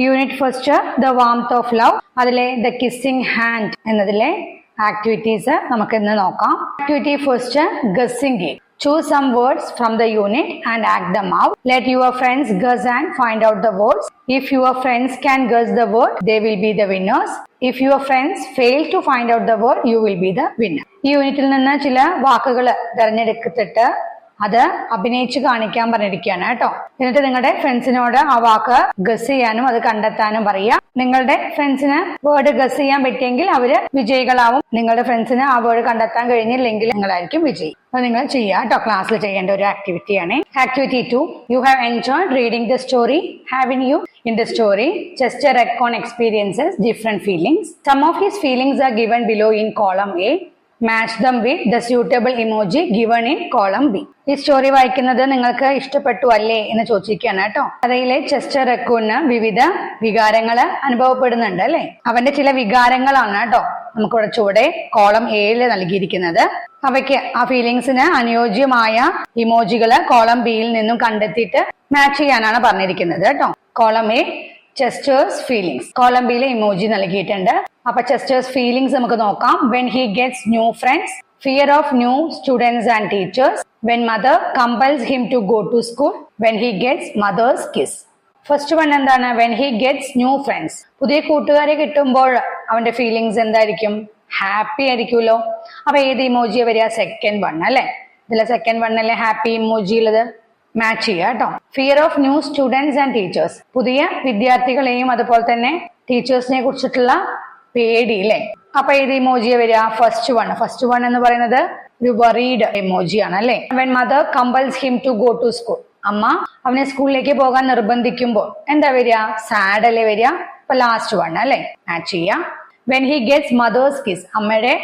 Unit first the warmth of love, അതിലെ the kissing hand എന്നതിലെ activities നമുക്ക് ഇന്ന് നോക്കാം. Activity first, guessing game. Choose some words from the unit and act them out. Let your friends guess and find out the words. If your friends can guess the word, they will be the winners. If your friends fail to find out the word, you will be the winner. ഈ യൂണിറ്റിൽ നിന്ന് ചില വാക്കുകൾ തിരഞ്ഞെടുത്തിട്ട് അത് അഭിനയിച്ച് കാണിക്കാൻ പറഞ്ഞിരിക്കുകയാണ് കേട്ടോ. എന്നിട്ട് നിങ്ങളുടെ ഫ്രണ്ട്സിനോട് ആ വാക്ക് ഗസ് ചെയ്യാനും അത് കണ്ടെത്താനും പറയുക. നിങ്ങളുടെ ഫ്രണ്ട്സിന് വേർഡ് ഗസ് ചെയ്യാൻ പറ്റിയെങ്കിൽ അവര് വിജയികളാവും. നിങ്ങളുടെ ഫ്രണ്ട്സിന് ആ വേർഡ് കണ്ടെത്താൻ കഴിഞ്ഞില്ലെങ്കിൽ നിങ്ങളായിരിക്കും വിജയി. അത് നിങ്ങൾ ചെയ്യുക കേട്ടോ. ക്ലാസ്സിൽ ചെയ്യേണ്ട ഒരു ആക്ടിവിറ്റിയാണ്. Activity 2. You have enjoyed reading the story. Haven't you? In the story, Chester Eccon experiences different feelings. Some of his feelings are given below in column A. Match them with the suitable emoji given in column B. ഈ story വായിക്കുന്നത് നിങ്ങൾക്ക് ഇഷ്ടപ്പെട്ടു അല്ലേ എന്ന് ചോദിച്ചിരിക്കുകയാണ് കേട്ടോ. കഥയിലെ Chester എക്കോന് വിവിധ വികാരങ്ങൾ അനുഭവപ്പെടുന്നുണ്ട് അല്ലെ. അവന്റെ ചില വികാരങ്ങളാണ് കേട്ടോ നമുക്കിവിടെ ചുവടെ കോളം എയിൽ നൽകിയിരിക്കുന്നത്. അവയ്ക്ക് ആ ഫീലിങ്സിന് അനുയോജ്യമായ ഇമോജികള് കോളം ബിയിൽ നിന്നും കണ്ടെത്തിയിട്ട് മാച്ച് ചെയ്യാനാണ് പറഞ്ഞിരിക്കുന്നത് കേട്ടോ. Column A Chester's feelings, column ബിയിലെ ഇമോജി നൽകിയിട്ടുണ്ട്. അപ്പൊ ചെസ്റ്റേഴ്സ് ഫീലിങ്സ് നമുക്ക് നോക്കാം. When he gets new friends, fear of new students and teachers, when mother compels him to go to school, when he gets mother's kiss. First one എന്താണ്? When he gets new friends. പുതിയ കൂട്ടുകാരെ കിട്ടുമ്പോൾ അവന്റെ feelings എന്തായിരിക്കും? Happy ആയിരിക്കുമല്ലോ. അപ്പൊ ഏത് ഇമോജിയെ വരിക? സെക്കൻഡ് വൺ അല്ലെ. ഇതിലെ സെക്കൻഡ് വൺ അല്ലേ ഹാപ്പി ഇമോജി ഉള്ളത്? മാച്ച് ചെയ്യുക കേട്ടോ. Fear of new students and teachers, പുതിയ വിദ്യാർത്ഥികളെയും അതുപോലെ തന്നെ ടീച്ചേഴ്സിനെ കുറിച്ചിട്ടുള്ള പേടി അല്ലെ. അപ്പൊ ഏത് ഇമോജിയെ വരിക? First one. ഫസ്റ്റ് വൺ എന്ന് പറയുന്നത് ഒരു വറീഡ് ഇമോജിയാണ് അല്ലെ. When mother compels him to go to school, അമ്മ അവനെ സ്കൂളിലേക്ക് പോകാൻ നിർബന്ധിക്കുമ്പോൾ എന്താ വരിക? സാഡ് അല്ലേ വരിക. അപ്പൊ ലാസ്റ്റ് വൺ അല്ലെ, മാച്ച് ചെയ്യാം. When he gets mother's kiss, അമ്മയുടെ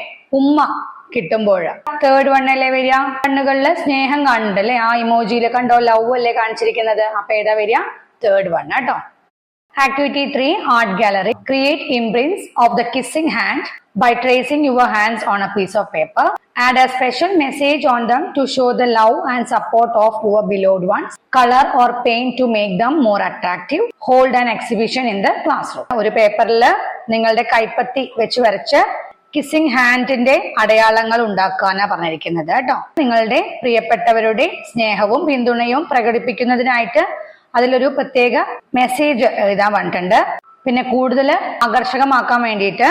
ഉമ്മ കിട്ടുമ്പോൾ. തേർഡ് വൺ അല്ലേ വരിക? കണ്ണുകളില് സ്നേഹം കാണുന്നുണ്ട് അല്ലെ. ആ ഇമോജിയില് കണ്ടോ ലവ് അല്ലേ കാണിച്ചിരിക്കുന്നത്. അപ്പൊ ഏതാ വരിക? തേർഡ് വൺ കേട്ടോ. Activity 3, art gallery. Create imprints of the kissing hand by tracing your hands on a piece of paper. Add a special message on them to show the love and support of your beloved ones. Color or paint to make them more attractive. Hold an exhibition in the classroom. ഒരു പേപ്പറിൽ നിങ്ങളുടെ കൈപ്പത്തി വെച്ച് വരച്ച് kissing ഹാൻഡിന്റെ അടയാളങ്ങൾ ഉണ്ടാക്കാനാണ് പറഞ്ഞിരിക്കുന്നത് കേട്ടോ. നിങ്ങളുടെ പ്രിയപ്പെട്ടവരുടെ സ്നേഹവും പിന്തുണയും പ്രകടിപ്പിക്കുന്നതിനായിട്ട് അതിലൊരു പ്രത്യേക മെസ്സേജ് എഴുതാൻ പറഞ്ഞിട്ടുണ്ട്. പിന്നെ കൂടുതൽ ആകർഷകമാക്കാൻ വേണ്ടിയിട്ട്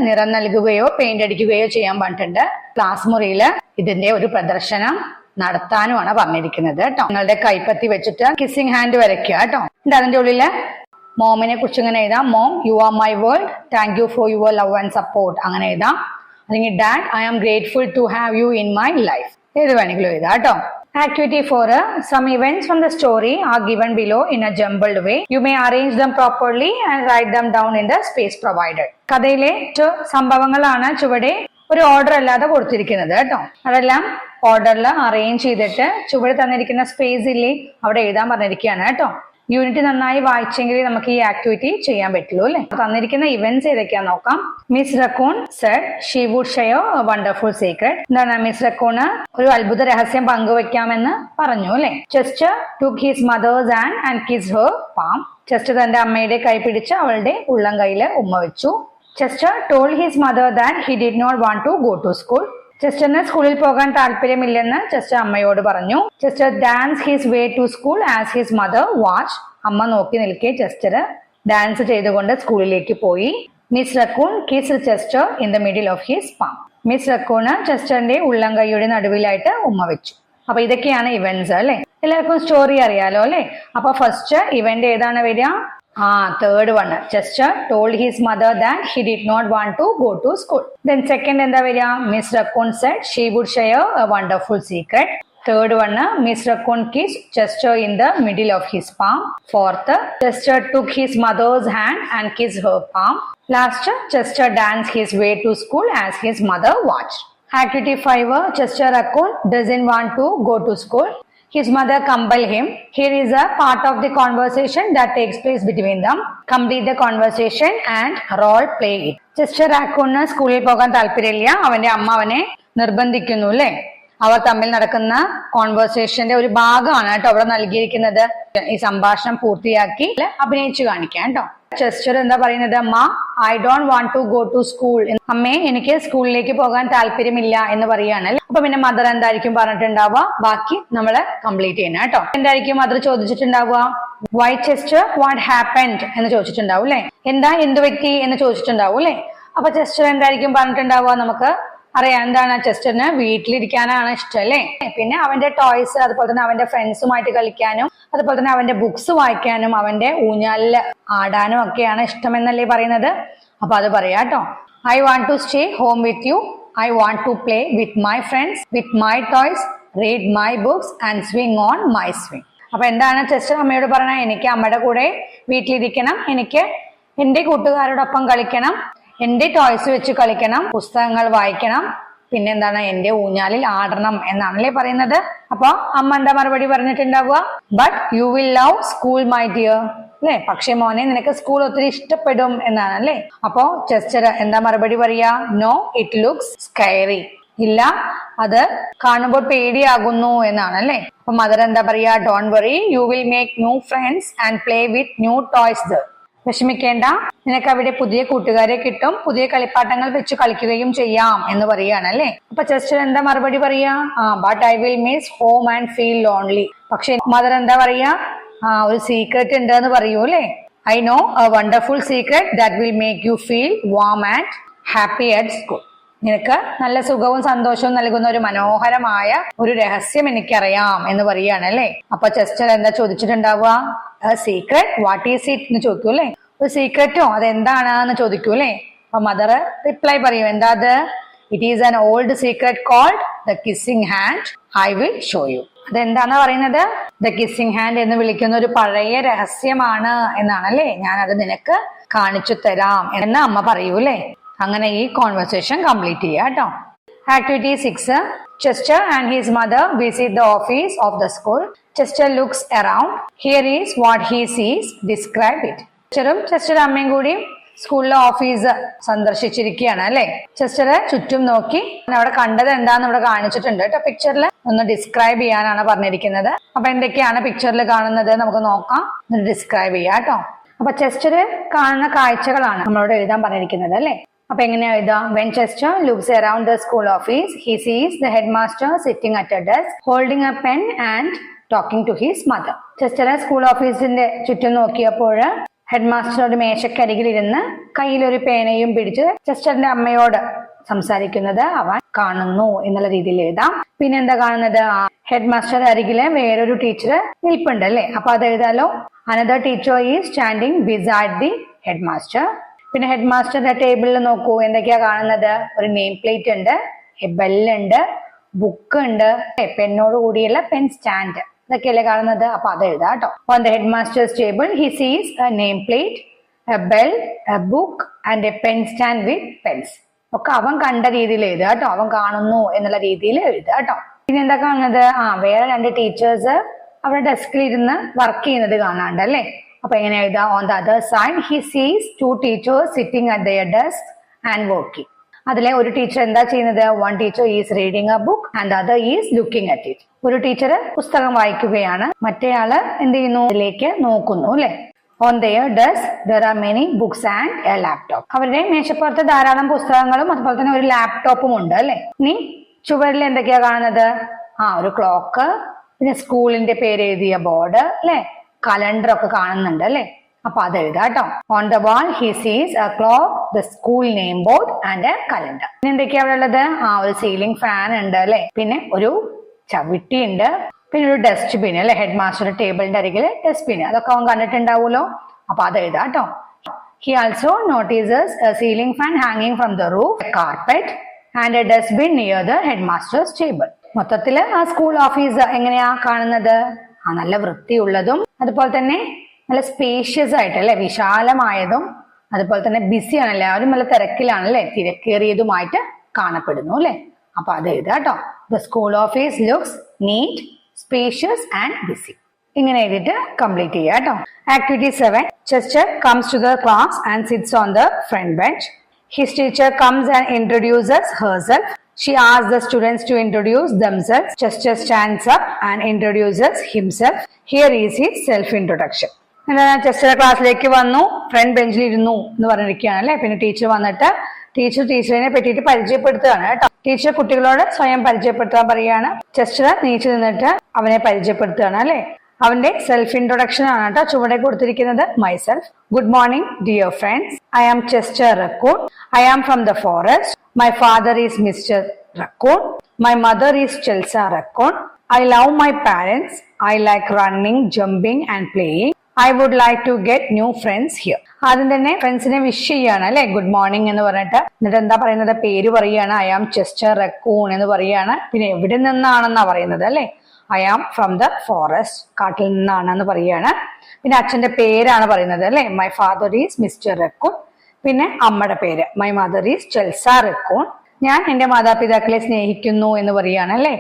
നിറം നൽകുകയോ പെയിന്റ് അടിക്കുകയോ ചെയ്യാൻ പറഞ്ഞിട്ടുണ്ട്. ക്ലാസ് മുറിയില് ഇതിന്റെ ഒരു പ്രദർശനം നടത്താനുമാണ് പറഞ്ഞിരിക്കുന്നത് കേട്ടോ. നിങ്ങളുടെ കൈപ്പത്തി വെച്ചിട്ട് കിസ്സിംഗ് ഹാൻഡ് വരയ്ക്കുക കേട്ടോ. അതിന്റെ ഉള്ളില് മോമിനെ കുറിച്ച് ഇങ്ങനെ എഴുതാം. Mom, you are my world, thank you for your love and support, അങ്ങനെ എഴുതാം. അല്ലെങ്കിൽ dad, I am grateful to have you in my life. ഏത് വേണമെങ്കിലും എഴുതാം കേട്ടോ. Activity 4. Some events from the story are given below in a jumbled way. You may arrange them properly and write them down in the space provided. കഥയിലെ സംഭവങ്ങളാണ് ചുവടെ ഒരു order അല്ലാതെ കൊടുത്തിരിക്കുന്നത് കേട്ടോ. അതെല്ലാം ഓർഡറിൽ അറേഞ്ച് ചെയ്തിട്ട് ചുവടെ തന്നിരിക്കുന്ന സ്പേസ് ഇല്ലേ അവിടെ എഴുതാൻ പറഞ്ഞിരിക്കുകയാണ് കേട്ടോ. യൂണിറ്റ് നന്നായി വായിച്ചെങ്കിൽ നമുക്ക് ഈ ആക്ടിവിറ്റി ചെയ്യാൻ പറ്റുള്ളൂ അല്ലെ. തന്നിരിക്കുന്ന ഇവന്റ്സ് ഏതൊക്കെയാന്ന് നോക്കാം. Miss Raccoon said she would share a wonderful secret. എന്താണ്? മിസ് റക്കൂണ് ഒരു അത്ഭുത രഹസ്യം പങ്കുവെക്കാമെന്ന് പറഞ്ഞു അല്ലെ. Chester took his mother's hand and kissed her palm. Chester തന്റെ അമ്മയുടെ കൈ പിടിച്ച് അവളുടെ ഉള്ളം കൈയില് ഉമ്മ വെച്ചു. Chester told his mother that he did not want to go to school. ചെസ്റ്ററിന് സ്കൂളിൽ പോകാൻ താല്പര്യമില്ലെന്ന് ചെസ്റ്റർ അമ്മയോട് പറഞ്ഞു. Chester dance his way to school as his mother watch. അമ്മ നോക്കി നിൽക്കെ ചെസ്റ്റർ ഡാൻസ് ചെയ്തുകൊണ്ട് സ്കൂളിലേക്ക് പോയി. Miss Raccoon kissed Chester in the middle of his palm. Miss Raccoon ചെസ്റ്ററിന്റെ ഉള്ളം കൈയുടെ നടുവിലായിട്ട് ഉമ്മ വെച്ചു. അപ്പൊ ഇതൊക്കെയാണ് ഇവന്റ്സ് അല്ലെ. എല്ലാവർക്കും സ്റ്റോറി അറിയാലോ അല്ലെ. അപ്പൊ ഫസ്റ്റ് ഇവന്റ് ഏതാണ് വരിക? Third one. Chester told his mother that he did not want to go to school. Then second എന്താ വരിക? Miss Raccoon said she would share a wonderful secret. Third one, Miss Raccoon kissed Chester in the middle of his palm. Fourth, Chester took his mother's hand and kissed her palm. Last, Chester dance his way to school as his mother watch. Activity 5. Chester Raccoon doesn't want to go to school. His mother compelled him. Here is a part of the conversation that takes place between them. Complete the conversation and role play it. Chester Raccoon സ്കൂളിൽ പോകാൻ താല്പര്യമില്ല. അവന്റെ അമ്മ അവനെ നിർബന്ധിക്കുന്നു അല്ലെ. അവർ തമ്മിൽ നടക്കുന്ന കോൺവെർസേഷന്റെ ഒരു ഭാഗമാണ് കേട്ടോ അവിടെ നൽകിയിരിക്കുന്നത്. ഈ സംഭാഷണം പൂർത്തിയാക്കി അഭിനയിച്ചു കാണിക്കാം കേട്ടോ. ചെസ്റ്റർ എന്താ പറയുന്നത്? അമ്മ, I don't want to go to school. അമ്മേ, എനിക്ക് സ്കൂളിലേക്ക് പോകാൻ താല്പര്യമില്ല എന്ന് പറയാണ്. അപ്പൊ പിന്നെ മദർ എന്തായിരിക്കും പറഞ്ഞിട്ടുണ്ടാവുക? ബാക്കി നമ്മള് കംപ്ലീറ്റ് ചെയ്യണം കേട്ടോ. എന്തായിരിക്കും മദർ ചോദിച്ചിട്ടുണ്ടാവുക? വൈ ചെസ്റ്റർ, വാട്ട് ഹാപ്പൻഡ് എന്ന് ചോദിച്ചിട്ടുണ്ടാവും അല്ലെ. എന്താ, എന്ത് പറ്റി എന്ന് ചോദിച്ചിട്ടുണ്ടാവും അല്ലെ. അപ്പൊ ചെസ്റ്റർ എന്തായിരിക്കും പറഞ്ഞിട്ടുണ്ടാവുക? നമുക്ക് അറിയാം എന്താണ്, ചെസ്റ്ററിന് വീട്ടിലിരിക്കാനാണ് ഇഷ്ടം അല്ലെ. പിന്നെ അവന്റെ ടോയ്സ്, അതുപോലെ തന്നെ അവന്റെ ഫ്രണ്ട്സുമായിട്ട് കളിക്കാനും, അതുപോലെ തന്നെ അവന്റെ ബുക്സ് വായിക്കാനും, അവന്റെ ഊഞ്ഞാലില് ആടാനും ഒക്കെയാണ് ഇഷ്ടമെന്നല്ലേ പറയുന്നത്. അപ്പൊ അത് പറയാട്ടോ. I want to stay home with you. I want to play with my friends, with my toys, read my books and swing on my swing. അപ്പൊ എന്താണ് ചെസ്റ്റർ അമ്മയോട് പറഞ്ഞത്? എനിക്ക് അമ്മയുടെ കൂടെ വീട്ടിലിരിക്കണം, എനിക്ക് എന്റെ കൂട്ടുകാരോടൊപ്പം കളിക്കണം, എന്റെ ടോയ്സ് വെച്ച് കളിക്കണം, പുസ്തകങ്ങൾ വായിക്കണം, പിന്നെന്താണ്, എന്റെ ഊഞ്ഞാലിൽ ആടണം എന്നാണല്ലേ പറയുന്നത്. അപ്പൊ അമ്മ എന്താ മറുപടി പറഞ്ഞിട്ടുണ്ടാവുക? But you will love school my dear അല്ലെ. പക്ഷെ മോനെ, നിനക്ക് സ്കൂൾ ഒത്തിരി ഇഷ്ടപ്പെടും എന്നാണ് അല്ലെ. അപ്പോ ചെസ്റ്റർ എന്താ മറുപടി പറയാ? No, it looks scary. ഇല്ല, അത് കാണുമ്പോൾ പേടിയാകുന്നു എന്നാണ് അല്ലെ. അപ്പൊ മദർ എന്താ പറയാ? Don't worry, U will make new friends and play with new toys there. വിഷമിക്കേണ്ട, നിനക്ക് അവിടെ പുതിയ കൂട്ടുകാരെ കിട്ടും, പുതിയ കളിപ്പാട്ടങ്ങൾ വെച്ച് കളിക്കുകയും ചെയ്യാം എന്ന് പറയാണ് അല്ലെ. അപ്പൊ ചെസ്റ്റർ എന്താ മറുപടി പറയാ? But I will miss home and feel lonely. പക്ഷെ മദർ എന്താ പറയാ? ഒരു സീക്രട്ട് ഉണ്ട് എന്ന് പറയൂ അല്ലെ. I know A wonderful secret that will make you feel warm and happy at school. നിനക്ക് നല്ല സുഖവും സന്തോഷവും നൽകുന്ന ഒരു മനോഹരമായ ഒരു രഹസ്യം എനിക്കറിയാം എന്ന് പറയാണ് അല്ലെ. അപ്പൊ ചെസ്റ്റർ എന്താ ചോദിച്ചിട്ടുണ്ടാവുക? സീക്രട്ട്, വാട്ട് ഈസ് ഇറ്റ് എന്ന് ചോദിക്കൂ അല്ലെ. ഒരു സീക്രറ്റോ, അതെന്താണ് എന്ന് ചോദിക്കൂ അല്ലെ. അപ്പൊ മദർ റിപ്ലൈ പറയും, എന്താ അത്? It is an old secret called the kissing hand. I will show you. അതെന്താന്ന് പറയുന്നത്? ദ കിസ്സിംഗ് ഹാൻഡ് എന്ന് വിളിക്കുന്ന ഒരു പഴയ രഹസ്യമാണ് എന്നാണ് അല്ലെ. ഞാൻ അത് നിനക്ക് കാണിച്ചു തരാം എന്ന് അമ്മ പറയൂ അല്ലെ. അങ്ങനെ ഈ കോൺവെർസേഷൻ കംപ്ലീറ്റ് ചെയ്യാം കേട്ടോ. Activity 6. Chester and his mother visit the office of the school. Chester looks around. Here is what he sees. Describe it. ചെസ്റ്ററും അമ്മയും കൂടി സ്കൂളിലെ ഓഫീസ് സന്ദർശിച്ചിരിക്കുകയാണ് അല്ലെ. ചെസ്റ്റർ ചുറ്റും നോക്കി അവിടെ കണ്ടത് എന്താന്ന് ഇവിടെ കാണിച്ചിട്ടുണ്ട് കേട്ടോ. പിക്ചറിൽ ഒന്ന് ഡിസ്ക്രൈബ് ചെയ്യാനാണ് പറഞ്ഞിരിക്കുന്നത്. അപ്പൊ എന്തൊക്കെയാണ് പിക്ചറിൽ കാണുന്നത് നമുക്ക് നോക്കാം. ഡിസ്ക്രൈബ് ചെയ്യാം കേട്ടോ. അപ്പൊ ചെസ്റ്റർ കാണുന്ന കാഴ്ചകളാണ് നമ്മളോട് എഴുതാൻ പറഞ്ഞിരിക്കുന്നത് അല്ലെ. അപ്പൊ എങ്ങനെയാ എഴുതാം? When Chester looks around the school office, he sees the headmaster sitting at a desk, holding a pen and talking to his mother. Chester school ഓഫീസിന്റെ ചുറ്റും നോക്കിയപ്പോൾ ഹെഡ് മാസ്റ്റർ ഒരു മേശക്കരികിൽ ഇരുന്ന് കയ്യിലൊരു പേനയും പിടിച്ച് ചെസ്റ്ററിന്റെ അമ്മയോട് സംസാരിക്കുന്നത് അവൻ കാണുന്നു എന്നുള്ള രീതിയിൽ എഴുതാം. പിന്നെ എന്താ കാണുന്നത്? ഹെഡ് മാസ്റ്റർ അരികില് വേറൊരു ടീച്ചർ നിൽപ്പുണ്ട് അല്ലെ. അപ്പൊ അത് എഴുതാലോ. Another teacher is standing beside the head master. പിന്നെ ഹെഡ് മാസ്റ്ററുടെ ടേബിളിൽ നോക്കൂ, എന്തൊക്കെയാ കാണുന്നത്? ഒരു നെയിം പ്ലേറ്റ് ഉണ്ട്, ബെല്ലുണ്ട്, ബുക്ക് ഉണ്ട്, പെന്നോട് കൂടിയുള്ള പെൻ സ്റ്റാൻഡ്, ഇതൊക്കെയല്ലേ കാണുന്നത്. അപ്പൊ അത് എഴുതാം കേട്ടോ. On the head master's table he sees a name plate, a bell, a book and a pen stand with pens. ഒക്കെ അവൻ കണ്ട രീതിയിൽ എഴുതുക കേട്ടോ. അവൻ കാണുന്നു എന്നുള്ള രീതിയിൽ എഴുതുക കേട്ടോ. പിന്നെ എന്താ കാണുന്നത്? വേറെ 2 ടീച്ചേഴ്സ് അവരുടെ ഡെസ്കിൽ ഇരുന്ന് വർക്ക് ചെയ്യുന്നത് കാണാണ്ട് അല്ലെ. അപ്പൊ എങ്ങനെ എഴുതാം? On the other side he സീസ് 2 teachers sitting at there desk and working. അതിലെ ഒരു ടീച്ചർ എന്താ ചെയ്യുന്നത്? One teacher is reading A book and other is looking at it. ഒരു ടീച്ചർ പുസ്തകം വായിക്കുകയാണ്, മറ്റേയാള് എന്ത് ചെയ്യുന്നു? അതിലേക്ക് നോക്കുന്നു അല്ലെ. On there desk there are many books and A laptop. അവരുടെ മേശപ്പുറത്ത് ധാരാളം പുസ്തകങ്ങളും അതുപോലെ തന്നെ ഒരു ലാപ്ടോപ്പും ഉണ്ട് അല്ലെ. ഇനി ചുവരിൽ എന്തൊക്കെയാ കാണുന്നത്? ഒരു ക്ലോക്ക്, പിന്നെ സ്കൂളിന്റെ പേര് എഴുതിയ ബോർഡ് അല്ലെ, കലണ്ടർ ഒക്കെ കാണുന്നുണ്ട് അല്ലെ. അപ്പൊ അത് എഴുതാം കേട്ടോ. On the wall he sees A clock, the school name board and A calendar. പിന്നെ എന്തൊക്കെയാ അവിടെ ഉള്ളത്? ഒരു സീലിംഗ് ഫാൻ ഉണ്ട് അല്ലെ, പിന്നെ ഒരു ചവിട്ടി ഉണ്ട്, പിന്നെ ഒരു ഡസ്റ്റ്ബിൻ അല്ലെ. ഹെഡ് മാസ്റ്റർ ടേബിളിന്റെ അരികിൽ ഡസ്റ്റ്ബിൻ, അതൊക്കെ അവൻ കണ്ടിട്ടുണ്ടാവുമല്ലോ. അപ്പൊ അത് എഴുതാം കേട്ടോ. He also notices a ceiling fan ഹാങ്ങിങ് from the roof, a carpet and a dustbin near the head master's table. മൊത്തത്തില് ആ സ്കൂൾ ഓഫീസ് എങ്ങനെയാ കാണുന്നത്? നല്ല വൃത്തിയുള്ളതും അതുപോലെ തന്നെ നല്ല സ്പേഷ്യസ് ആയിട്ട് അല്ലെ, വിശാലമായതും അതുപോലെ തന്നെ ബിസി ആണ്, എല്ലാവരും നല്ല തിരക്കിലാണല്ലേ, തിരക്കേറിയതുമായിട്ട് കാണപ്പെടുന്നു അല്ലെ. അപ്പൊ അത് എഴുതാം കേട്ടോ. The school office looks neat, spacious and busy. ഇങ്ങനെ എഴുതിയിട്ട് കംപ്ലീറ്റ് ചെയ്യാം കേട്ടോ. Activity 7. Chester comes to the class and sits on the front bench. His teacher comes and introduces herself. She asks the students to introduce themselves. Chester stands up and introduces himself. Here is his self-introduction. എന്താ ചെസ്റ്ററുടെ ക്ലാസ്സിലേക്ക് വന്നു, front ബെഞ്ചിൽ ഇരുന്നു എന്ന് പറഞ്ഞിരിക്കുകയാണ് അല്ലെ. പിന്നെ teacher വന്നിട്ട് ടീച്ചറിനെ പറ്റിയിട്ട് പരിചയപ്പെടുത്തുകയാണ് കേട്ടോ. ടീച്ചർ കുട്ടികളോട് സ്വയം പരിചയപ്പെടുത്താൻ പറയുകയാണ്. ചെസ്റ്റർ നീച്ചു നിന്നിട്ട് അവനെ പരിചയപ്പെടുത്തുകയാണ് അല്ലെ. അവന്റെ സെൽഫ് ഇൻട്രൊഡക്ഷൻ ആണ് കേട്ടോ ചുവടെ കൊടുത്തിരിക്കുന്നത്. Myself. Good morning dear friends, I am Chester Raccoon. I am from the forest. My father is Mister Raccoon. My mother is Chelsea Raccoon. I love my parents. I like running, jumping and playing. I would like to get new friends here. ആദ്യം തന്നെ ഫ്രണ്ട്സിനെ wish ചെയ്യാണ് അല്ലെ, good morning എന്ന് പറഞ്ഞിട്ട്. എന്നിട്ട് എന്താ പറയുന്നത്, പേര് പറയുകയാണ്. ഐ ആം ചെസ്റ്റർ റക്കൂൺ എന്ന് പറയുകയാണ്. പിന്നെ എവിടെ നിന്നാണെന്നാ പറയുന്നത് അല്ലെ. I am from the forest, കാട്ടിൽ നിന്നാണെന്ന് പറയുകയാണ്. പിന്നെ അച്ഛന്റെ പേരാണ് പറയുന്നത് അല്ലെ. My father is Mister Raccoon. പിന്നെ അമ്മയുടെ പേര് my mother is Chelsea Raccoon. ഞാൻ എന്റെ മാതാപിതാക്കളെ സ്നേഹിക്കുന്നു എന്ന് പറയുകയാണ് അല്ലെ.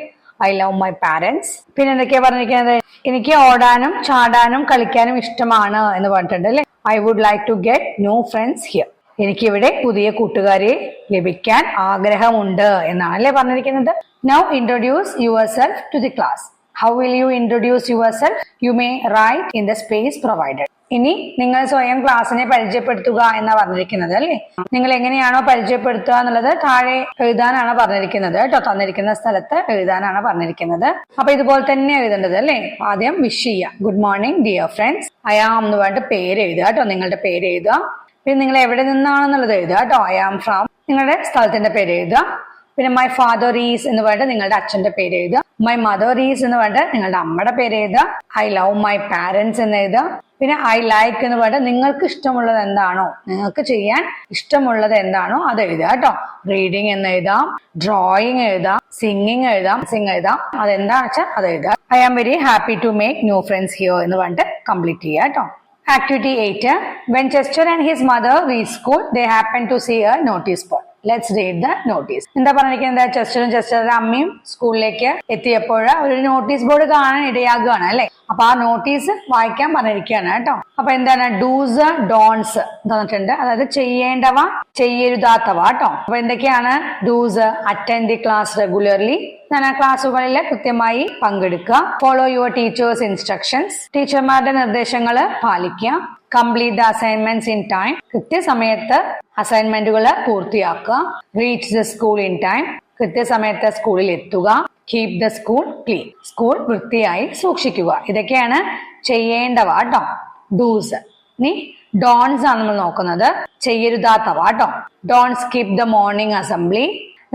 I love my parents. പിന്നെ എന്തൊക്കെയാ പറഞ്ഞിരിക്കുന്നത്, എനിക്ക് ഓടാനും ചാടാനും കളിക്കാനും ഇഷ്ടമാണ് എന്ന് പറഞ്ഞിട്ടുണ്ട് അല്ലെ. I would like to get new friends here. എനിക്കിവിടെ പുതിയ കൂട്ടുകാരെ ലഭിക്കാൻ ആഗ്രഹമുണ്ട് എന്നാണ് അല്ലെ പറഞ്ഞിരിക്കുന്നത്. Now introduce your self to the class. How will you introduce your self? You may write in the space provided. ഇനി നിങ്ങൾ സ്വയം ക്ലാസ്സിനെ പരിചയപ്പെടുത്തുക എന്നാ പറഞ്ഞിരിക്കുന്നത് അല്ലെ. നിങ്ങൾ എങ്ങനെയാണോ പരിചയപ്പെടുത്തുക എന്നുള്ളത് താഴെ എഴുതാനാണ് പറഞ്ഞിരിക്കുന്നത് കേട്ടോ. തന്നിരിക്കുന്ന സ്ഥലത്ത് എഴുതാനാണ് പറഞ്ഞിരിക്കുന്നത്. അപ്പൊ ഇതുപോലെ തന്നെ എഴുതേണ്ടത് അല്ലെ. ആദ്യം വിഷ് ചെയ്യുക, good morning dear friends. I am എന്ന് പറഞ്ഞിട്ട് പേര് എഴുതുക കേട്ടോ, നിങ്ങളുടെ പേര് എഴുതുക. പിന്നെ നിങ്ങൾ എവിടെ നിന്നാണെന്നുള്ളത് എഴുതുക കേട്ടോ. ഐ ആം ഫ്രം നിങ്ങളുടെ സ്ഥലത്തിന്റെ പേര് എഴുതുക. പിന്നെ മൈ ഫാദർ ഈസ് എന്ന് പറഞ്ഞിട്ട് നിങ്ങളുടെ അച്ഛന്റെ പേര് എഴുതുക. മൈ മദർ ഈസ് എന്ന് പറഞ്ഞിട്ട് നിങ്ങളുടെ അമ്മയുടെ പേര് എഴുതുക. ഐ ലവ് മൈ പാരന്റ്സ് എന്ന് എഴുതുക. പിന്നെ ഐ ലൈക്ക് എന്ന് പറഞ്ഞിട്ട് നിങ്ങൾക്ക് ഇഷ്ടമുള്ളത് എന്താണോ, നിങ്ങൾക്ക് ചെയ്യാൻ ഇഷ്ടമുള്ളത് എന്താണോ അത് എഴുതുക കേട്ടോ. റീഡിങ് എന്ന് എഴുതാം, ഡ്രോയിങ് എഴുതാം, സിംഗിങ് എഴുതാം, അതെന്താണെന്ന് വെച്ചാൽ അത് എഴുതുക. I am very happy to make new friends here എന്ന് പറഞ്ഞിട്ട് കംപ്ലീറ്റ് ചെയ്യുക കേട്ടോ. Activity 8. When Chester and his mother reached school, they happened to see a notice board. Let's read the notice. എന്താ പറഞ്ഞിരിക്കുന്നത്, ചെസ്റ്ററുടെ അമ്മയും സ്കൂളിലേക്ക് എത്തിയപ്പോൾ ഒരു നോട്ടീസ് ബോർഡ് കാണാൻ ഇടയാകുകയാണ് അല്ലെ. അപ്പൊ ആ നോട്ടീസ് വായിക്കാൻ പറഞ്ഞിരിക്കുകയാണ് കേട്ടോ. അപ്പൊ എന്താണ്, ഡൂസ് ഡോൺസ് തന്നിട്ടുണ്ട്. അതായത് ചെയ്യേണ്ടവ ചെയ്യരുതാത്തവ കേട്ടോ. അപ്പൊ എന്തൊക്കെയാണ് dos? Attend the class regularly, ക്ലാസ്സുകളിൽ കൃത്യമായി പങ്കെടുക്കുക. ഫോളോ യുവർ ടീച്ചേഴ്സ് ഇൻസ്ട്രക്ഷൻസ്, ടീച്ചർമാരുടെ നിർദ്ദേശങ്ങൾ പാലിക്കുക. Complete the assignments in time, കൃത്യസമയത്ത് അസൈൻമെന്റുകൾ പൂർത്തിയാക്കുക. Reach the school in time, കൃത്യസമയത്ത് സ്കൂളിൽ എത്തുക. Keep the school clean, school വൃത്തിയായി സൂക്ഷിക്കുക. ഇതൊക്കെയാണ് ചെയ്യേണ്ടവ കേട്ടോ, ഡൂസ്. ഇനി ഡോൺസ് ആണ് നമ്മൾ നോക്കുന്നത്, ചെയ്യരുതാത്തവ കേട്ടോ. Don't skip the morning assembly,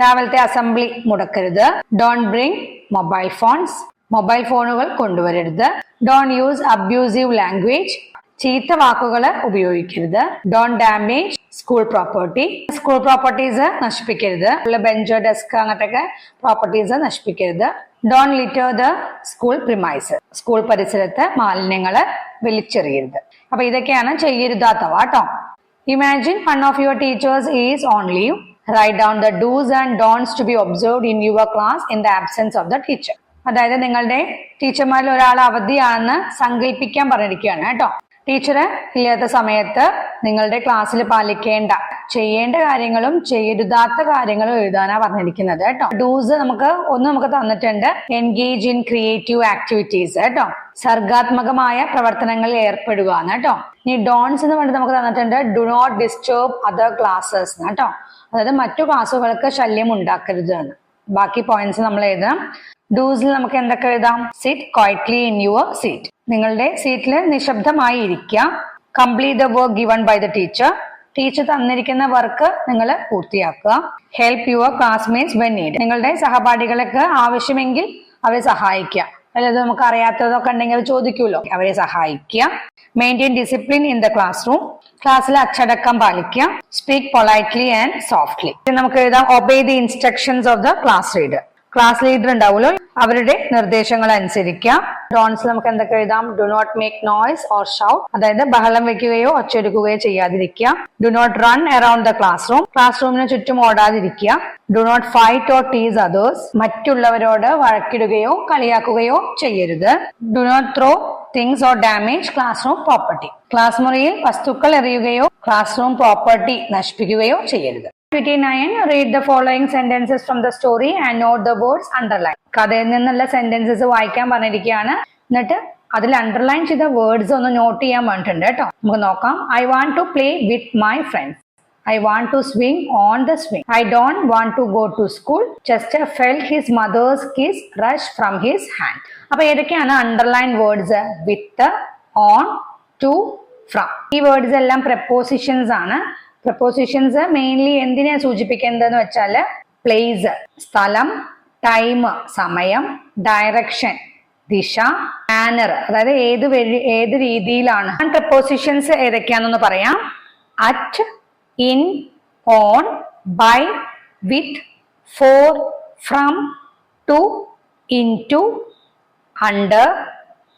രാവിലത്തെ അസംബ്ലി മുടക്കരുത്. Don't bring mobile phones, mobile ഫോണുകൾ കൊണ്ടുവരരുത്. ഡോണ്ട് യൂസ് അബ്യൂസീവ് ലാംഗ്വേജ്, ചീത്ത വാക്കുകൾ ഉപയോഗിക്കരുത്. Don't damage school property, school properties നശിപ്പിക്കരുത്. ബെഞ്ച്, ഡെസ്ക് അങ്ങനത്തെ പ്രോപ്പർട്ടീസ് നശിപ്പിക്കരുത്. Don't litter the school premise, school പരിസരത്ത് മാലിന്യങ്ങൾ വലിച്ചെറിയരുത്. അപ്പൊ ഇതൊക്കെയാണ് ചെയ്യരുതാത്തവ കേട്ടോ. Imagine one of your teachers is on leave. Write down the do's and don'ts to be observed in your class in the absence of the teacher. അതായത് നിങ്ങളുടെ ടീച്ചർമാരിൽ ഒരാൾ അവധിയാണെന്ന് സങ്കല്പിക്കാൻ പറഞ്ഞിരിക്കുകയാണ് കേട്ടോ. ടീച്ചർ ഇല്ലാത്ത സമയത്ത് നിങ്ങളുടെ ക്ലാസ്സിൽ പാലിക്കേണ്ട ചെയ്യേണ്ട കാര്യങ്ങളും ചെയ്യരുതാത്ത കാര്യങ്ങളും എഴുതാനാ പറഞ്ഞിരിക്കുന്നത് കേട്ടോ. ഡൂസ് നമുക്ക് തന്നിട്ടുണ്ട്, എൻഗേജ് ഇൻ ക്രിയേറ്റീവ് ആക്ടിവിറ്റീസ് കേട്ടോ, സർഗാത്മകമായ പ്രവർത്തനങ്ങളിൽ ഏർപ്പെടുക കേട്ടോ. ഇനി ഡോൺസ് എന്ന് പറഞ്ഞിട്ട് നമുക്ക് തന്നിട്ടുണ്ട്, do not disturb other classes കേട്ടോ, അതായത് മറ്റു ക്ലാസ്സുകൾക്ക് ശല്യം ഉണ്ടാക്കരുത് എന്ന്. ബാക്കി പോയിന്റ്സ് നമ്മൾ എഴുതാം. ഡൂസിൽ നമുക്ക് എന്തൊക്കെ എഴുതാം? Sit quietly in your seat, നിങ്ങളുടെ സീറ്റിൽ നിശബ്ദമായി ഇരിക്കുക. Complete the work given by the teacher, teacher തന്നിരിക്കുന്ന വർക്ക് നിങ്ങൾ പൂർത്തിയാക്കുക. Help your classmates when need, നിങ്ങളുടെ സഹപാഠികൾക്ക് ആവശ്യമെങ്കിൽ അവരെ സഹായിക്കുക. അതായത് നമുക്ക് അറിയാത്തതൊക്കെ ഉണ്ടെങ്കിൽ അത് ചോദിക്കുമല്ലോ, അവരെ സഹായിക്കുക. Maintain discipline in the class room, ക്ലാസ്സിൽ അച്ചടക്കം പാലിക്കുക. സ്പീക്ക് പൊളൈറ്റ്ലി ആൻഡ് സോഫ്റ്റ്ലി, നമുക്ക് എഴുതാം obey the instructions of the class leader, class leader ഉണ്ടാവുമല്ലോ അവരുടെ നിർദ്ദേശങ്ങൾ അനുസരിക്കുക. ഡോൺസ് നമുക്ക് എന്തൊക്കെ എഴുതാം? Do not make noise or shout, അതായത് ബഹളം വെക്കുകയോ ഒച്ചെടുക്കുകയോ ചെയ്യാതിരിക്കുക. Do not run around the class room, class റൂമിന് ചുറ്റും ഓടാതിരിക്കുക. Do not fight or tease others, മറ്റുള്ളവരോട് വഴക്കിടുകയോ കളിയാക്കുകയോ ചെയ്യരുത്. Do not throw things or damage class room property, class മുറിയിൽ വസ്തുക്കൾ എറിയുകയോ ക്ലാസ് റൂം പ്രോപ്പർട്ടി നശിപ്പിക്കുകയോ ചെയ്യരുത്. Activity 9. Read the following sentences from the story and note the words underlined. കഥയിൽ നിന്നുള്ള sentences വായിക്കാൻ പറഞ്ഞിരിക്കുകയാണ്. എന്നിട്ട് അതിൽ അണ്ടർലൈൻ ചെയ്ത വേർഡ്സ് ഒന്ന് നോട്ട് ചെയ്യാൻ വേണ്ടിട്ടുണ്ട് കേട്ടോ. നമുക്ക് നോക്കാം. I want to play with my friends. I want to swing on the swing. I don't want to go to school. Chester felt his mother's kiss rush from his hand. അപ്പൊ ഏതൊക്കെയാണ് underline words? With, on, to, from. ഈ words എല്ലാം prepositions ആണ്. Prepositions mainly എന്തിനെ സൂചിപ്പിക്കുന്നതെന്ന് വെച്ചാൽ place സ്ഥലം, time സമയം, ഡയറക്ഷൻ ദിശ, മാനർ അതായത് ഏത് രീതിയിലാണ്. പ്രപ്പോസിഷൻസ് ഏതൊക്കെയാണെന്ന് പറയാം. At, in, on, by, with, for, from, to, into, under,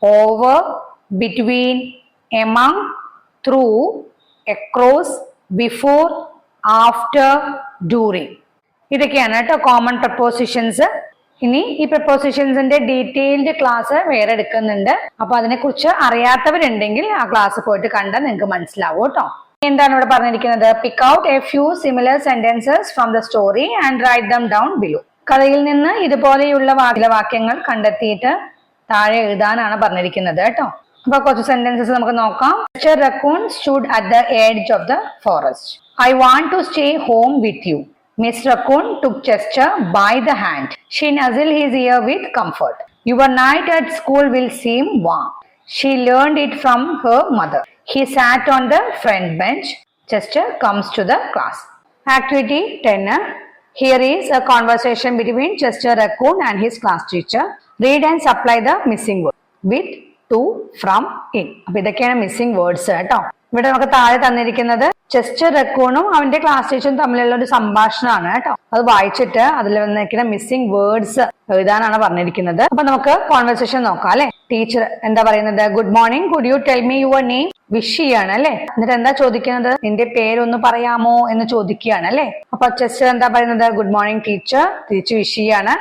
over, between, among, through, across, before, after, during. ഇതൊക്കെയാണ് കേട്ടോ കോമൺ പ്രപ്പോസിഷൻസ്. ഇനി ഈ പ്രപ്പോസിഷൻസിന്റെ ഡീറ്റെയിൽഡ് ക്ലാസ് വേറെ എടുക്കുന്നുണ്ട്. അപ്പൊ അതിനെക്കുറിച്ച് അറിയാത്തവരുണ്ടെങ്കിൽ ആ ക്ലാസ് പോയിട്ട് കണ്ടാൽ നിങ്ങൾക്ക് മനസ്സിലാവും കേട്ടോ. എന്താണ് ഇവിടെ പറഞ്ഞിരിക്കുന്നത്? Pick out A few similar sentences from the story and write them down below. കഥയിൽ നിന്ന് ഇതുപോലെയുള്ള വാക്യങ്ങൾ കണ്ടെത്തിയിട്ട് താഴെ എഴുതാനാണ് പറഞ്ഞിരിക്കുന്നത് കേട്ടോ. അപ്പൊ കുറച്ച് സെന്റൻസസ് നമുക്ക് നോക്കാം. Mr. Raccoon stood at the edge of the forest. I want to stay home with you. Miss Raccoon took Chester by the hand. She nuzzled his ear with comfort. Your night at school will seem warm. She learned it from her mother. He sat on the front bench. Chester comes to the class. Activity 10. Here is a conversation between Chester Raccoon and his class teacher. Read and supply the missing word with, to, from, in. അപ്പൊ ഇതൊക്കെയാണ് missing words കേട്ടോ. ഇവിടെ നമുക്ക് താഴെ തന്നിരിക്കുന്നത് Chester റക്കൂണും അവന്റെ class ടീച്ചറും തമ്മിലുള്ള ഒരു സംഭാഷണമാണ് കേട്ടോ. അത് വായിച്ചിട്ട് അതിൽ വന്നിരിക്കുന്ന മിസ്സിംഗ് വേർഡ്സ് എഴുതാനാണ് പറഞ്ഞിരിക്കുന്നത്. അപ്പൊ നമുക്ക് കോൺവെർസേഷൻ നോക്കാം അല്ലെ. ടീച്ചർ എന്താ പറയുന്നത്? Good morning, could you tell me your name? Wish ചെയ്യാണ് അല്ലെ. എന്നിട്ട് എന്താ ചോദിക്കുന്നത്? നിന്റെ പേരൊന്ന് പറയാമോ എന്ന് ചോദിക്കുകയാണ് അല്ലെ. അപ്പൊ ചെസ്റ്റർ എന്താ പറയുന്നത്? Good morning teacher. തിരിച്ച് വിഷ് ചെയ്യാണ്.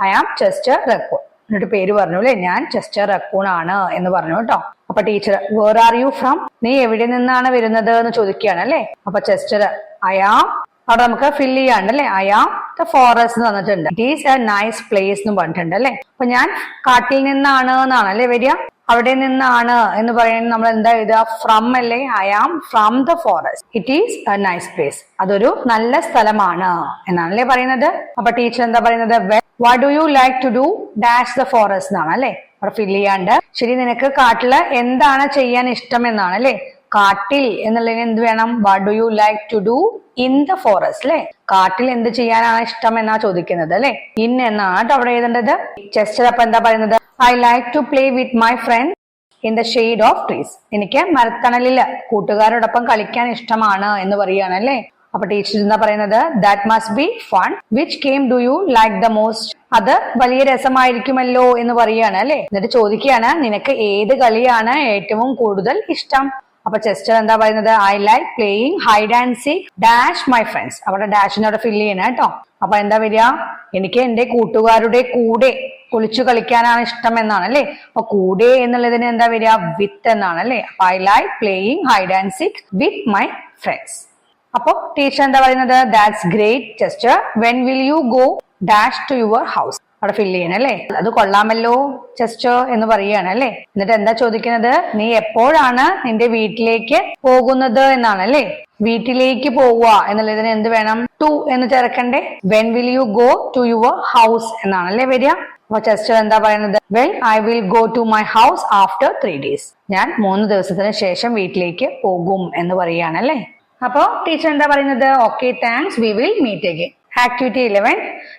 I am Chester raccoon. എന്നിട്ട് പേര് പറഞ്ഞു അല്ലെ. ഞാൻ ചെസ്റ്റർ റക്കൂൺ ആണ് എന്ന് പറഞ്ഞു കേട്ടോ. അപ്പൊ teacher where are you from? നീ എവിടെ നിന്നാണ് വരുന്നത് എന്ന് ചോദിക്കുകയാണ് അല്ലെ. അപ്പൊ ചെസ്റ്റർ ഐ ആം, അവിടെ നമുക്ക് ഫിൽ ചെയ്യാണ്ട് അല്ലെ. ഐ ആം ദ ഫോറസ്റ്റ് എന്ന് പറഞ്ഞിട്ടുണ്ട്. It is a nice place എന്ന് പറഞ്ഞിട്ടുണ്ട് അല്ലെ. അപ്പൊ ഞാൻ കാട്ടിൽ നിന്നാണ് എന്നാണ് അല്ലെ വരിക. അവിടെ നിന്നാണ് എന്ന് പറയുന്നത് നമ്മൾ എന്താ എഴുതുക? ഫ്രം അല്ലേ. I am from the forest. It is a nice place. അതൊരു നല്ല സ്ഥലമാണ് എന്നാണല്ലേ പറയുന്നത്. അപ്പൊ ടീച്ചർ എന്താ പറയുന്നത്? What do you like to do dash the forest എന്നാണ് അല്ലെ. അവിടെ ഫിൽ ചെയ്യാണ്ട്. ശരി, നിനക്ക് കാട്ടില് എന്താണ് ചെയ്യാൻ ഇഷ്ടം എന്നാണ് അല്ലെ. കാട്ടിൽ എന്നുള്ളതിന് എന്ത് വേണം? What do you like to do in the forest അല്ലെ. കാട്ടിൽ എന്ത് ചെയ്യാനാണ് ഇഷ്ടം എന്നാ ചോദിക്കുന്നത് അല്ലെ. ഇൻ എന്നാണ് അവിടെ എഴുതേണ്ടത്. ചെസ്റ്റർ അപ്പൊ എന്താ പറയുന്നത്? I like to play with my friends in the shade of trees. എനിക്ക് മരത്തണലില് കൂട്ടുകാരോടൊപ്പം കളിക്കാൻ ഇഷ്ടമാണ് എന്ന് പറയുകയാണ് അല്ലെ. അപ്പൊ ടീച്ചർ എന്താ പറയുന്നത്? That must be fun. Which game do you like the most? അത് വലിയ രസമായിരിക്കുമല്ലോ എന്ന് പറയുകയാണ് അല്ലെ. എന്നിട്ട് ചോദിക്കുകയാണ് നിനക്ക് ഏത് കളിയാണ് ഏറ്റവും കൂടുതൽ ഇഷ്ടം? അപ്പൊ ചെസ്റ്റർ എന്താ പറയുന്നത്? I like playing hide and seek dash my friends. അവിടെ ഡാഷിനോട് ഫിൽ ചെയ്യണം കേട്ടോ. അപ്പൊ എന്താ വരിക? എനിക്ക് എന്റെ കൂട്ടുകാരുടെ കൂടെ ഒളിച്ചു കളിക്കാനാണ് ഇഷ്ടം എന്നാണ് അല്ലെ. അപ്പൊ കൂടെ എന്നുള്ളതിന് എന്താ വരിക? വിത്ത് എന്നാണ് അല്ലെ. അപ്പൊ I like playing hide and seek with my friends. അപ്പൊ ടീച്ചർ എന്താ പറയുന്നത്? That's great Chester. When will you go dash to your house? അവിടെ ഫിൽ ചെയ്യണം അല്ലെ. അത് കൊള്ളാമല്ലോ ചെസ്റ്റർ എന്ന് പറയുകയാണ് അല്ലെ. എന്നിട്ട് എന്താ ചോദിക്കുന്നത്? നീ എപ്പോഴാണ് നിന്റെ വീട്ടിലേക്ക് പോകുന്നത് എന്നാണ് അല്ലെ. വീട്ടിലേക്ക് പോവുക എന്നുള്ളതിന് എന്ത് വേണം? ടു എന്ന് ചേർക്കണ്ടേ. When will you go to your house എന്നാണ് അല്ലെ വരിക. അപ്പൊ ചെസ്റ്റർ എന്താ പറയുന്നത്? Well I will go to my house after 3 days. ഞാൻ 3 ദിവസത്തിന് ശേഷം വീട്ടിലേക്ക് പോകും എന്ന് പറയുകയാണ് അല്ലെ. അപ്പോ ടീച്ചർ എന്താ പറയുന്നത്? Okay thanks, we will meet again. Activity 11.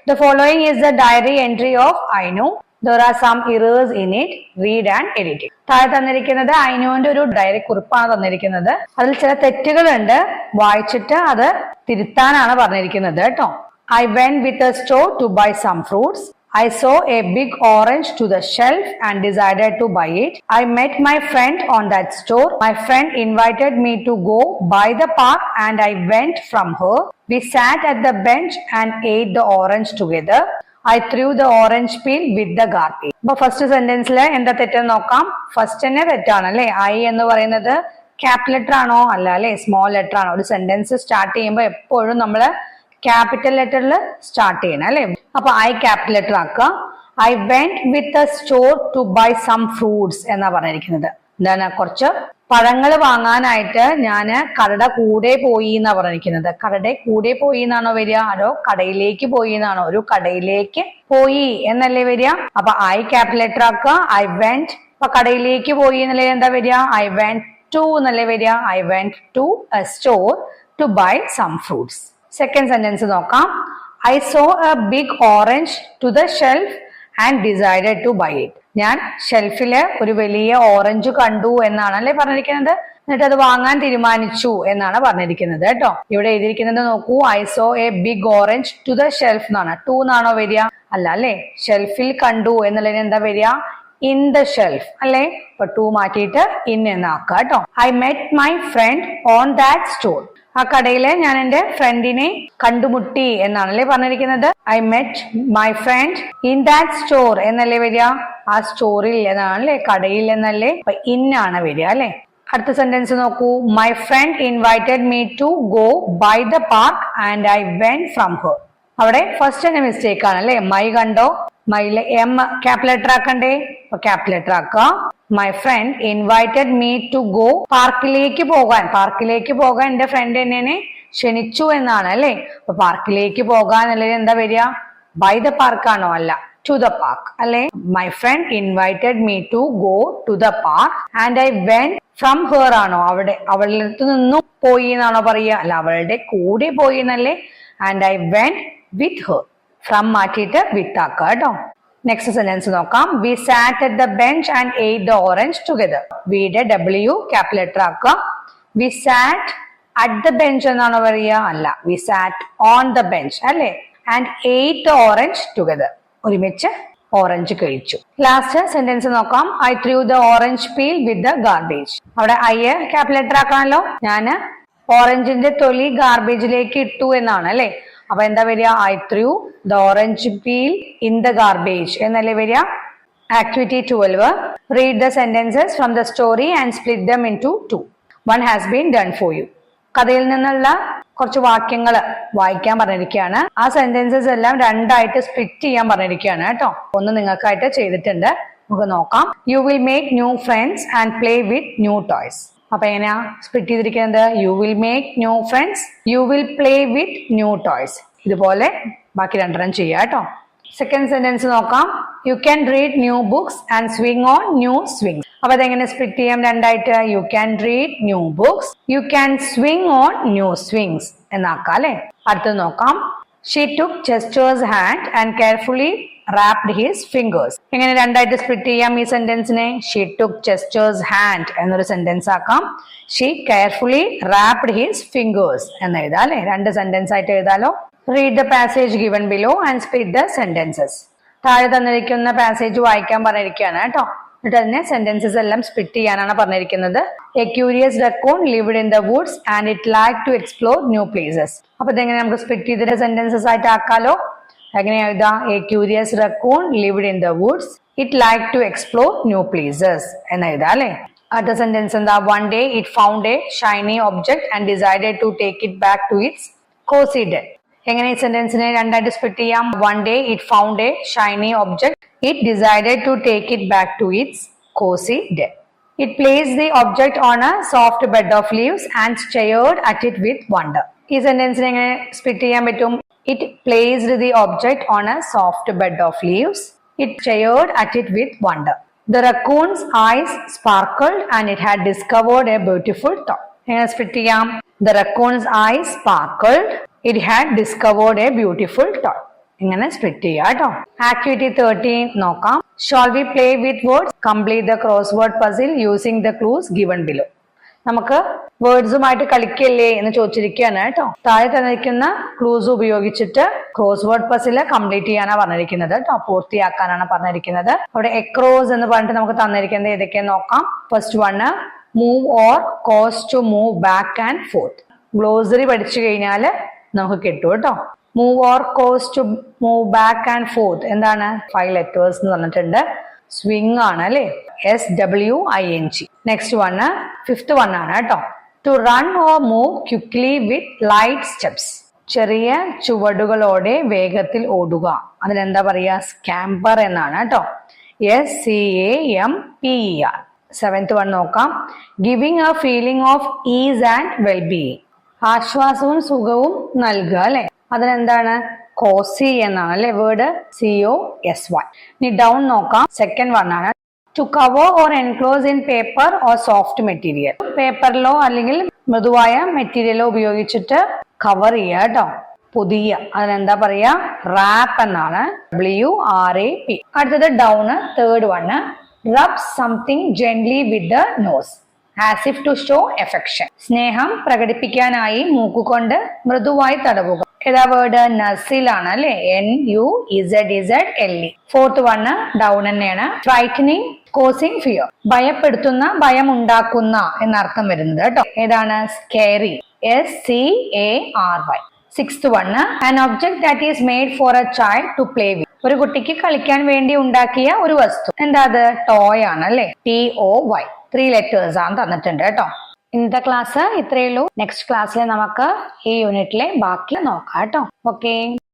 The following is the diary entry of Ainu. There are some errors in it. Read and edit it. താഴെ തന്നിരിക്കുന്നത് ഐനുവിന്റെ ഒരു ഡയറി കുറിപ്പാണ് തന്നിരിക്കുന്നത്. അതിൽ ചില തെറ്റുകളുണ്ട്. വായിച്ചിട്ട് അത് തിരുത്താനാണ് പറഞ്ഞിരിക്കുന്നത് കേട്ടോ. I went with a store to buy some fruits. I saw a big orange to the shelf and decided to buy it. I met my friend on that store. My friend invited me to go by the park and I went from her. We sat at the bench and ate the orange together. I threw the orange peel with the garbage. അപ്പൊ first സെന്റൻസില് എന്താ തെറ്റെന്ന് നോക്കാം. First തന്നെ തെറ്റാണ് അല്ലെ. I എന്ന് പറയുന്നത് capital letter ആണോ? അല്ല അല്ലെ, സ്മോൾ ലെറ്റർ ആണോ? ഒരു സെന്റൻസ് സ്റ്റാർട്ട് ചെയ്യുമ്പോൾ എപ്പോഴും നമ്മള് ക്യാപിറ്റൽ ലെറ്ററിൽ സ്റ്റാർട്ട് ചെയ്യണം അല്ലെ. അപ്പൊ ഐ ക്യാപിറ്റൽ ലെറ്റർ ആക്കുക. I went with a store to buy some fruits എന്നാ പറഞ്ഞിരിക്കുന്നത്. എന്താണ്, കുറച്ച് പഴങ്ങൾ വാങ്ങാനായിട്ട് ഞാന് കടയുടെ കൂടെ പോയി എന്നാ പറഞ്ഞിരിക്കുന്നത്. കടയുടെ കൂടെ പോയി എന്നാണോ വരിക, അതോ കടയിലേക്ക് പോയി എന്നാണോ? ഒരു കടയിലേക്ക് പോയി എന്നല്ലേ വരിക. അപ്പൊ ഐ ക്യാപിറ്റൽ ലെറ്റർ ആക്കുക, ഐ വെന്റ്. അപ്പൊ കടയിലേക്ക് പോയി എന്നല്ലേ എന്താ വരിക, ഐ വെന്റ് ടു എന്നല്ലേ വരിക. I went to a store to buy some fruits. Second sentence നോക്കാം. I saw a big orange to the shelf and decided to buy it. ഞാൻ ഷെൽഫില് ഒരു വലിയ ഓറഞ്ച് കണ്ടു എന്നാണ് അല്ലെ പറഞ്ഞിരിക്കുന്നത്. എന്നിട്ട് അത് വാങ്ങാൻ തീരുമാനിച്ചു എന്നാണ് പറഞ്ഞിരിക്കുന്നത് കേട്ടോ. ഇവിടെ എഴുതിയിരിക്കുന്നത് നോക്കൂ, I saw a big orange to the shelf എന്നാണ്. ടു എന്നാണോ വരിക? അല്ല അല്ലെ. ഷെൽഫിൽ കണ്ടു എന്നുള്ളതിന് എന്താ വരിക? ഇൻ ദ ഷെൽഫ് അല്ലെ. അപ്പൊ ടു മാറ്റിയിട്ട് ഇൻ എന്നാക്കുക കേട്ടോ. I met my friend on that store. ആ കടയില് ഞാൻ എന്റെ ഫ്രണ്ടിനെ കണ്ടുമുട്ടി എന്നാണല്ലേ പറഞ്ഞിരിക്കുന്നത്. I met my friend in that store എന്നല്ലേ വരിക. ആ സ്റ്റോറിൽ എന്നാണല്ലേ, കടയിൽ എന്നല്ലേ. അപ്പൊ ഇൻ ആണ് വരിക അല്ലെ. അടുത്ത സെന്റൻസ് നോക്കൂ. My friend invited me to go by the park and I went from her. അവിടെ ഫസ്റ്റ് തന്നെ മിസ്റ്റേക്ക് ആണ് അല്ലെ. മൈ കണ്ടോ, മൈയിലെ എം ക്യാപിറ്റൽ ലെറ്റർ ആക്കണ്ടേ. അപ്പൊ ക്യാപിറ്റൽ ലെറ്റർ ആക്കുക. My friend invited me to go, പാർക്കിലേക്ക് പോകാൻ എന്റെ ഫ്രണ്ട് എന്നെ ക്ഷണിച്ചു എന്നാണ് അല്ലെ. അപ്പൊ പാർക്കിലേക്ക് പോകാൻ അല്ലെങ്കിൽ എന്താ വരിക? ബൈ ദ പാർക്ക് ആണോ? അല്ല, ടു ദ പാർക്ക് അല്ലെ. My friend invited me to go to the park and I went from her ആണോ? അവളുടെ അടുത്ത് നിന്നും പോയി എന്നാണോ പറയുക? അല്ല, അവളുടെ കൂടെ പോയി എന്നല്ലേ. And I went with her. From മാറ്റിയിട്ട് വിത്ത് ആക്കുക കേട്ടോ. നെക്സ്റ്റ് സെന്റൻസ് നോക്കാം. We sat at the bench and ate the orange together. വിയുടെ ഡബ്ല്യു ക്യാപിറ്റൽ ലെറ്റർ ആക്കുക. We sat at the bench എന്നാണോ പറയുക? അല്ല, we sat on the bench അല്ലെ. And ate the orange together. ഒരുമിച്ച് ഓറഞ്ച് കഴിച്ചു. Last sentence നോക്കാം. I threw the orange peel with the garbage. അവിടെ ഐ ക്യാപിറ്റൽ ലെറ്റർ ആക്കണല്ലോ. ഞാന് ഓറഞ്ചിന്റെ തൊലി ഗാർബേജിലേക്ക് ഇട്ടു എന്നാണ് അല്ലെ. അപ്പൊ എന്താ വരിക? I threw the orange peel in the garbage എന്നല്ലേ വരിക. Activity 12. Read the sentences from the story and split them into 2. One has been done for you. കഥയിൽ നിന്നുള്ള കുറച്ച് വാക്യങ്ങൾ വായിക്കാൻ പറഞ്ഞിരിക്കുകയാണ്. ആ സെന്റൻസസ് എല്ലാം രണ്ടായിട്ട് സ്പ്ലിറ്റ് ചെയ്യാൻ പറഞ്ഞിരിക്കുകയാണ് കേട്ടോ. ഒന്ന് നിങ്ങൾക്കായിട്ട് ചെയ്തിട്ടുണ്ട്, നമുക്ക് നോക്കാം. You will make new friends and play with new toys. അപ്പൊ എങ്ങനെയാ സ്പ്ലിറ്റ് ചെയ്തിരിക്കുന്നത്? You will make new friends, you will play with new toys. ഇതുപോലെ ബാക്കി രണ്ടെണ്ണം ചെയ്യാം കേട്ടോ. സെക്കൻഡ് സെന്റൻസ് നോക്കാം. You can read new books and swing on new swings. അപ്പൊ അതെങ്ങനെ സ്പ്ലിറ്റ് ചെയ്യാം? രണ്ടായിട്ട്. You can read new books, you can swing on new swings എന്നാക്കാം അല്ലെ. അടുത്തത് നോക്കാം. She took Chester's hand and carefully wrapped his fingers. എങ്ങനെ രണ്ടായിട്ട് സ്പ്ലിറ്റ് ചെയ്യാം ഈ സെന്റൻസിനെ? ഷീ ടുക്ക് ചെസ്റ്റേഴ്സ് ഹാൻഡ് എന്നൊരു സെന്റൻസ് ആക്കാം. She carefully wrapped his fingers എന്ന് എഴുതാം അല്ലെ. രണ്ട് സെന്റൻസ് ആയിട്ട് എഴുതാലോ. Read the passage given below and split the sentences. താഴെ തന്നിരിക്കുന്ന പാസേജ് വായിക്കാൻ പറഞ്ഞിരിക്കുകയാണ് കേട്ടോ. എന്നിട്ട് അതിനെ സെന്റൻസസ് എല്ലാം സ്പ്ലിറ്റ് ചെയ്യാനാണ് പറഞ്ഞിരിക്കുന്നത്. A curious raccoon lived in the woods and it like to explore new places. അപ്പൊ ഇതെങ്ങനെ നമുക്ക് സ്പ്ലിറ്റ് ചെയ്തിട്ട് സെന്റൻസസ് ആയിട്ട് ആക്കാലോ. എങ്ങനെ എഴുതാം? A curious raccoon lived in the woods, it like to explore new places എന്ന് എഴുതാം അല്ലെ. അടുത്ത സെന്റൻസ് എന്താ? One day it found a shiny object and decided to take it back to its cosy den. എങ്ങനെ ഈ സെന്റൻസിനെ രണ്ടായിട്ട് split ചെയ്യാം? One day it found a shiny object, it decided to take it back to its cosy den. It placed the object on a soft bed of leaves and stared at it with wonder. ഈ സെന്റൻസിനെ എങ്ങനെ split ചെയ്യാൻ പറ്റും? It placed the object on a soft bed of leaves. It stared at it with wonder. The raccoon's eyes sparkled and it had discovered a beautiful toy. The raccoon's eyes sparkled. It had discovered a beautiful toy. Activity 13 നോക്കാം. Shall we play with words? Complete the crossword puzzle using the clues given below. നമുക്ക് വേർഡ്സുമായിട്ട് കളിക്കല്ലേ എന്ന് ചോദിച്ചിരിക്കുകയാണ് കേട്ടോ. താഴെ തന്നിരിക്കുന്ന clues ഉപയോഗിച്ചിട്ട് cross word puzzle complete ചെയ്യാനാണ് പറഞ്ഞിരിക്കുന്നത് കേട്ടോ. പൂർത്തിയാക്കാനാണ് പറഞ്ഞിരിക്കുന്നത്. അവിടെ എക്രോസ് എന്ന് പറഞ്ഞിട്ട് നമുക്ക് തന്നിരിക്കുന്നത് ഏതൊക്കെയെന്ന് നോക്കാം. First one move or cause to move back and forth. Glossary പഠിച്ചു കഴിഞ്ഞാൽ നമുക്ക് കിട്ടും കേട്ടോ. Move or cause to move back and forth എന്താണ്? 5 ലെറ്റേഴ്സ് എന്ന് പറഞ്ഞിട്ടുണ്ട്. സ്വിങ് ആണ് അല്ലെ. SWING. Next one fifth one ആണ് കേട്ടോ. To run or move quickly with light steps. ചെറിയ ചുവടുകളോടെ വേഗത്തിൽ ഓടുക. അതിനെന്താ പറയാ? സ്കാമ്പർ എന്നാണ് കേട്ടോ. SCAMPER. 7th one നോക്കാം. Giving a feeling of ease and wellbeing. ആശ്വാസവും സുഖവും നൽകുക അല്ലെ. അതിനെന്താണ്? കോസി എന്നാണ് അല്ലെ വേർഡ്. COSY. ഇനി ഡൗൺ നോക്കാം. സെക്കൻഡ് വൺ ആണ്. To cover or enclose in paper or soft material. പേപ്പറിലോ അല്ലെങ്കിൽ മൃദുവായ മെറ്റീരിയലോ ഉപയോഗിച്ചിട്ട് കവർ ചെയ്യുക കേട്ടോ, പൊതിയ. അതിനെന്താ പറയാ? റാപ്പ് എന്നാണ്. WRAP. അടുത്തത് down. Third one. Rub something gently with the nose as if to show affection. സ്നേഹം പ്രകടിപ്പിക്കാനായി മൂക്കുകൊണ്ട് മൃദുവായി തടവുക. ഏതാ വേർഡ്? നസിലാണ് അല്ലെ. NUZZLE. ഫോർത്ത് വണ് ഡൗൺ തന്നെയാണ്. Frightening causing fear. ഭയപ്പെടുത്തുന്ന, ഭയമുണ്ടാക്കുന്ന എന്നർത്ഥം വരുന്നത് കേട്ടോ. ഏതാണ്? Scary. SCARY. Sixth one. An object that is made for a child to play with. ഒരു കുട്ടിക്ക് കളിക്കാൻ വേണ്ടി ഉണ്ടാക്കിയ ഒരു വസ്തു. എന്താ അത്? ടോയ് ആണ് അല്ലെ. TOY. 3 letters ആണ് തന്നിട്ടുണ്ട് കേട്ടോ. ഇന്നത്തെ ക്ലാസ് ഇത്രയേ ഉള്ളൂ. നെക്സ്റ്റ് ക്ലാസ്സിൽ നമുക്ക് ഈ യൂണിറ്റിലെ ബാക്കി നോക്കാം കേട്ടോ. ഓക്കെ.